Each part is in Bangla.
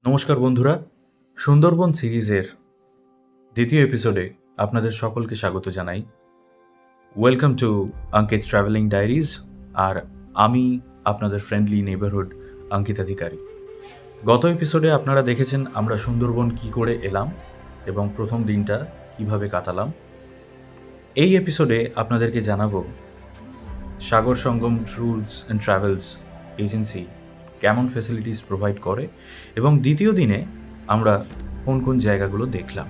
নমস্কার বন্ধুরা, সুন্দরবন সিরিজের দ্বিতীয় এপিসোডে আপনাদের সকলকে স্বাগত জানাই। Welcome to Ankit's travelling diaries. আর আমি আপনাদের ফ্রেন্ডলি নেবারহুড অঙ্কিত অধিকারী। গত এপিসোডে আপনারা দেখেছেন আমরা সুন্দরবন কি করে এলাম এবং প্রথম দিনটা কিভাবে কাটালাম। এই এপিসোডে আপনাদেরকে জানাবো Sagar Sangam tours and travels agency কেমন ফ্যাসিলিটিস প্রোভাইড করে এবং দ্বিতীয় দিনে আমরা কোন কোন জায়গাগুলো দেখলাম।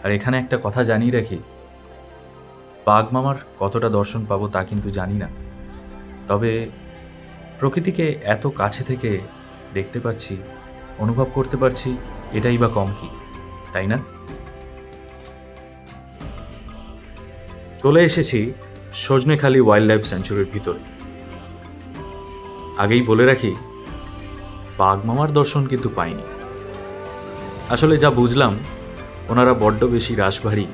আর এখানে একটা কথা জানিয়ে রাখি, বাঘমামার কতটা দর্শন পাবো তা কিন্তু জানি না, তবে প্রকৃতিকে এত কাছে থেকে দেখতে পাচ্ছি, অনুভব করতে পারছি, এটাই বা কম কি, তাই না? চলে এসেছি সজনেখালি ওয়াইল্ড লাইফ স্যাঞ্চুরির ভিতরে। আগেই বলে রাখি, বাঘমামার দর্শন কিন্তু পাইনি। আসলে যা বুঝলাম, ওনারা বড্ড বেশি রাশভারী,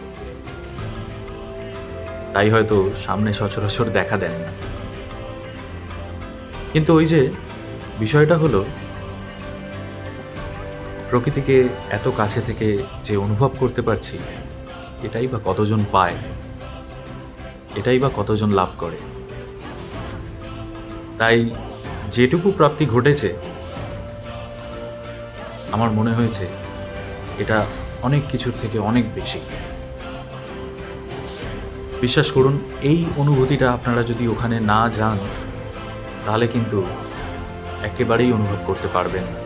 তাই হয়তো সামনে সচরাচর দেখা দেন না। কিন্তু ওই যে বিষয়টা হলো, প্রকৃতিকে এত কাছে থেকে যে অনুভব করতে পারছি, এটাই বা কতজন পায়, এটাই বা কতজন লাভ করে। তাই যেটুকু প্রাপ্তি ঘটেছে, আমার মনে হয়েছে এটা অনেক কিছুর থেকে অনেক বেশি। বিশ্বাস করুন, এই অনুভূতিটা আপনারা যদি ওখানে না যান, তাহলে কিন্তু একেবারেই অনুভব করতে পারবেন না।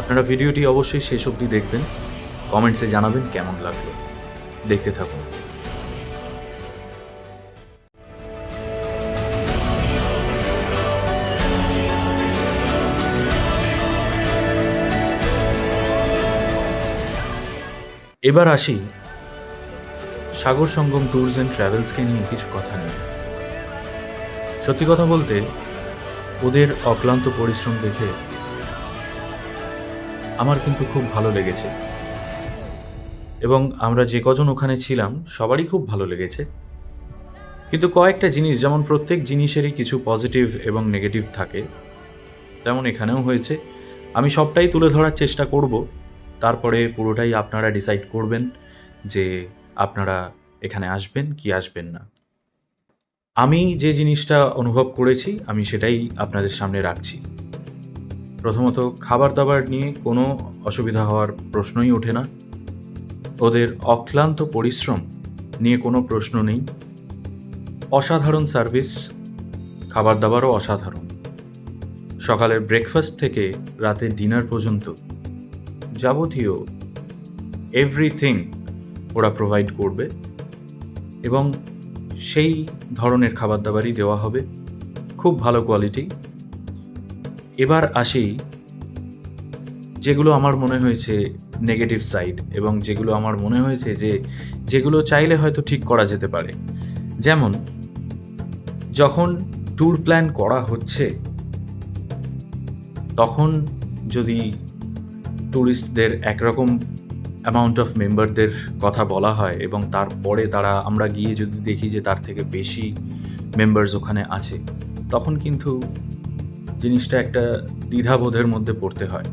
আপনারা ভিডিওটি অবশ্যই শেষ অবধি দেখবেন, কমেন্টসে জানাবেন কেমন লাগলো। দেখতে থাকুন। এবার আসি সাগর সঙ্গম ট্যুরস অ্যান্ড ট্রাভেলসকে নিয়ে কিছু কথা নেই। সত্যি কথা বলতে, ওদের অক্লান্ত পরিশ্রম দেখে আমার কিন্তু খুব ভালো লেগেছে, এবং আমরা যে কজন ওখানে ছিলাম সবারই খুব ভালো লেগেছে। কিন্তু কয়েকটা জিনিস, যেমন প্রত্যেক জিনিসেরই কিছু পজিটিভ এবং নেগেটিভ থাকে, তেমন এখানেও হয়েছে। আমি সবটাই তুলে ধরার চেষ্টা করব, তারপরে পুরোটাই আপনারা ডিসাইড করবেন যে আপনারা এখানে আসবেন কি আসবেন না। আমি যে জিনিসটা অনুভব করেছি আমি সেটাই আপনাদের সামনে রাখছি। প্রথমত, খাবার দাবার নিয়ে কোনো অসুবিধা হওয়ার প্রশ্নই ওঠে না। ওদের অক্লান্ত পরিশ্রম নিয়ে কোনো প্রশ্ন নেই। অসাধারণ সার্ভিস, খাবার দাবারও অসাধারণ। সকালের ব্রেকফাস্ট থেকে রাতের ডিনার পর্যন্ত যাবতীয় এভরিথিং ওরা প্রোভাইড করবে, এবং সেই ধরনের খাবার দাবারই দেওয়া হবে, খুব ভালো কোয়ালিটি। এবার আসি যেগুলো আমার মনে হয়েছে নেগেটিভ সাইড, এবং যেগুলো আমার মনে হয়েছে যেগুলো চাইলে হয়তো ঠিক করা যেতে পারে। যেমন, যখন ট্যুর প্ল্যান করা হচ্ছে, তখন যদি ট্যুরিস্টদের একরকম অ্যামাউন্ট অফ মেম্বারদের কথা বলা হয় এবং তারপরে আমরা গিয়ে যদি দেখি যে তার থেকে বেশি মেম্বার্স ওখানে আছে, তখন কিন্তু জিনিসটা একটা দ্বিধাবোধের মধ্যে পড়তে হয়।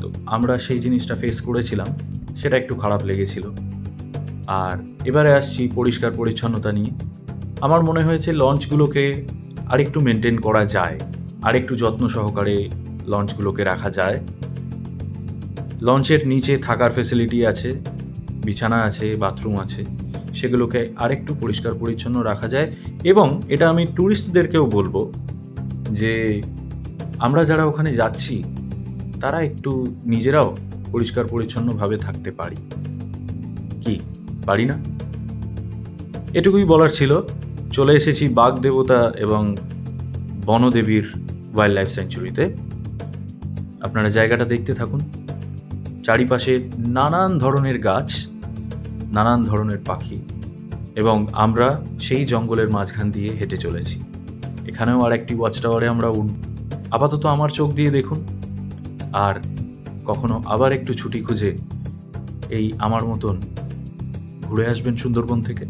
তো আমরা সেই জিনিসটা ফেস করেছিলাম, সেটা একটু খারাপ লেগেছিল। আর এবারে আসছি পরিষ্কার পরিচ্ছন্নতা নিয়ে। আমার মনে হয়েছে লঞ্চগুলোকে আরেকটু মেনটেন করা যায়, আরেকটু যত্ন সহকারে লঞ্চগুলোকে রাখা যায়। লঞ্চের নিচে থাকার ফেসিলিটি আছে, বিছানা আছে, বাথরুম আছে, সেগুলোকে আরেকটু পরিষ্কার পরিচ্ছন্ন রাখা যায়। এবং এটা আমি ট্যুরিস্টদেরকেও বলবো যে আমরা যারা ওখানে যাচ্ছি তারা একটু নিজেরাও পরিষ্কার পরিচ্ছন্নভাবে থাকতে পারি, কি পারি না? এটুকুই বলার ছিল। চলে এসেছি বাঘ দেবতা এবং বনদেবীর ওয়াইল্ড লাইফ স্যাঞ্চুরিতে। আপনারা জায়গাটা দেখতে থাকুন। চারিপাশে নানান ধরনের গাছ, নানান ধরনের পাখি, এবং আমরা সেই জঙ্গলের মাঝখান দিয়ে হেঁটে চলেছি। এখানেও আর একটি ওয়াচ টাওয়ারে আমরা আপাতত আমার চোখ দিয়ে দেখুন, আর কখনো আবার একটু ছুটি খুঁজে এই আমার মতন ঘুরে আসবেন সুন্দরবন থেকে।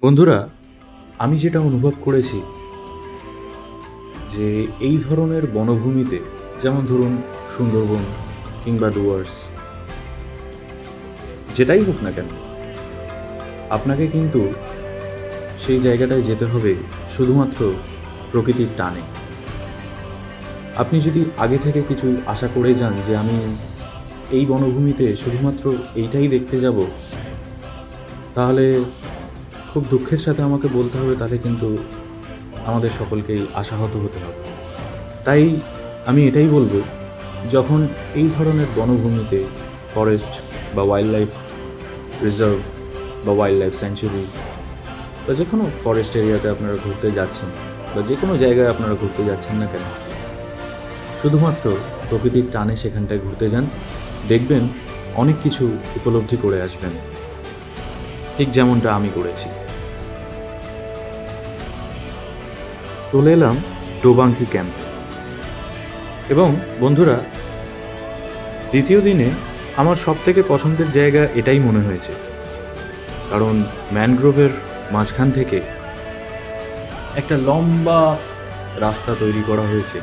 বন্ধুরা, আমি যেটা অনুভব করেছি যে এই ধরনের বনভূমিতে, যেমন ধরুন সুন্দরবন কিংবা ডুয়ার্স, যেটাই হোক না কেন, আপনাকে কিন্তু সেই জায়গাটায় যেতে হবে শুধুমাত্র প্রকৃতির টানে। আপনি যদি আগে থেকে কিছু আশা করে যান যে আমি এই বনভূমিতে শুধুমাত্র এইটাই দেখতে যাব, তাহলে খুব দুঃখের সাথে আমাকে বলতে হবে, তাহলে কিন্তু আমাদের সকলকেই আশাহত হতে হবে। তাই আমি এটাই বলবো, যখন এই ধরনের বনভূমিতে, ফরেস্ট বা ওয়াইল্ড লাইফ রিজার্ভ বা ওয়াইল্ড লাইফ স্যাংচুরি বা যে কোনো ফরেস্ট এরিয়াতে আপনারা ঘুরতে যাচ্ছেন বা যে কোনো জায়গায় আপনারা ঘুরতে যাচ্ছেন না কেন, শুধুমাত্র প্রকৃতির টানে সেখানটায় ঘুরতে যান, দেখবেন অনেক কিছু উপলব্ধি করে আসবেন, ঠিক যেমনটা আমি করেছি। চলে এলাম ডোবাংকি ক্যাম্প। এবং বন্ধুরা, দ্বিতীয় দিনে আমার সবথেকে পছন্দের জায়গা এটাই মনে হয়েছে, কারণ ম্যানগ্রোভের মাঝখান থেকে একটা লম্বা রাস্তা তৈরি করা হয়েছে,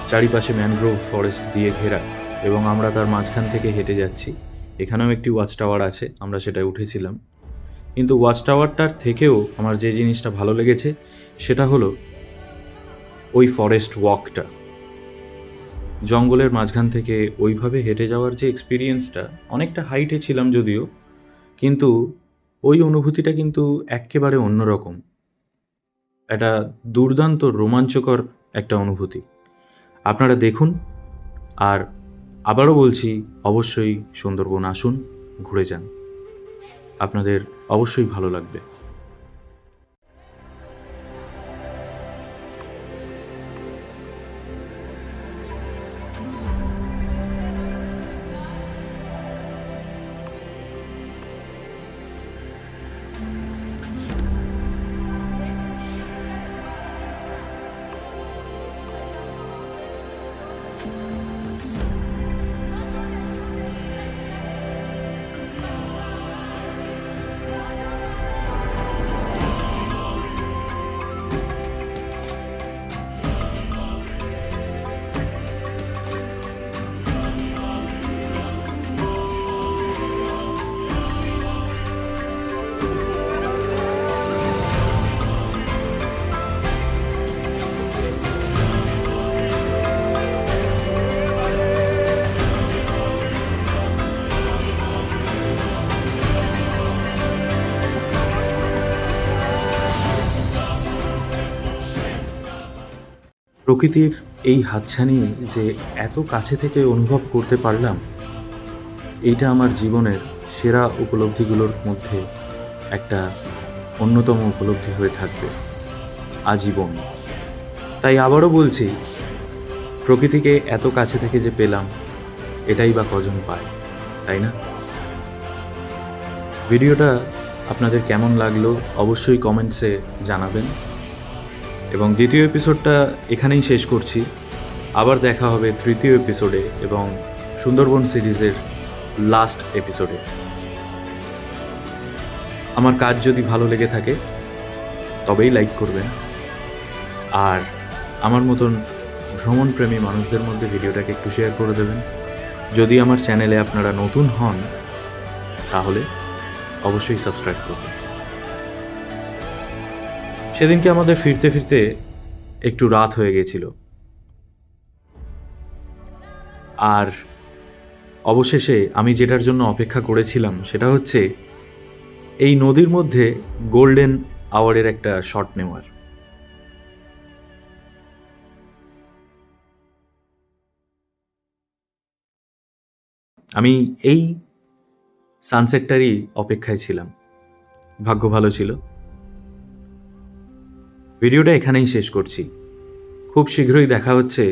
চারিপাশে ম্যানগ্রোভ ফরেস্ট দিয়ে ঘেরা, এবং আমরা তার মাঝখান থেকে হেঁটে যাচ্ছি। এখানেও একটি ওয়াচ টাওয়ার আছে, আমরা সেটায় উঠেছিলাম। কিন্তু ওয়াচ টাওয়ারটার থেকেও আমার যে জিনিসটা ভালো লেগেছে সেটা হলো ওই ফরেস্ট ওয়াকটা। জঙ্গলের মাঝখান থেকে ওইভাবে হেঁটে যাওয়ার যে এক্সপিরিয়েন্সটা, অনেকটা হাইটে ছিলাম যদিও, কিন্তু ওই অনুভূতিটা কিন্তু একেবারে অন্যরকম। একটা দুর্দান্ত রোমাঞ্চকর একটা অনুভূতি। আপনারা দেখুন, আর আবারও বলছি, অবশ্যই সুন্দরবন আসুন, ঘুরে যান, আপনাদের অবশ্যই ভালো লাগবে। প্রকৃতির এই হাতছানি যে এত কাছে থেকে অনুভব করতে পারলাম, এইটা আমার জীবনের সেরা উপলব্ধিগুলোর মধ্যে একটা অন্যতম উপলব্ধি হয়ে থাকবে আজীবন। তাই আবারও বলছি, প্রকৃতিকে এত কাছে থেকে যে পেলাম, এটাই বা কজন পায়, তাই না? ভিডিওটা আপনাদের কেমন লাগলো অবশ্যই কমেন্টসে জানাবেন। এবং দ্বিতীয় এপিসোডটা এখানেই শেষ করছি। আবার দেখা হবে তৃতীয় এপিসোডে এবং সুন্দরবন সিরিজের লাস্ট এপিসোডে। আমার কাজ যদি ভালো লেগে থাকে তবেই লাইক করবেন, আর আমার মতন ভ্রমণপ্রেমী মানুষদের মধ্যে ভিডিওটাকে একটু শেয়ার করে দেবেন। যদি আমার চ্যানেলে আপনারা নতুন হন তাহলে অবশ্যই সাবস্ক্রাইব করবেন। সেদিনকে আমাদের ফিরতে ফিরতে একটু রাত হয়ে গেছিল, আর অবশেষে আমি যেটার জন্য অপেক্ষা করেছিলাম সেটা হচ্ছে এই নদীর মধ্যে গোল্ডেন আওয়ারের একটা শট নেওয়ার। আমি এই সানসেটটারই অপেক্ষায় ছিলাম। ভাগ্য ভালো ছিল। ভিডিওটা এখানেই শেষ করছি। খুব শীঘ্রই দেখা হচ্ছে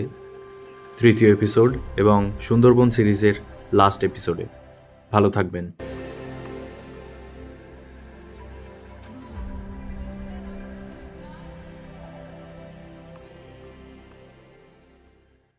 তৃতীয় এপিসোড এবং সুন্দরবন সিরিজের লাস্ট এপিসোডে। ভালো থাকবেন।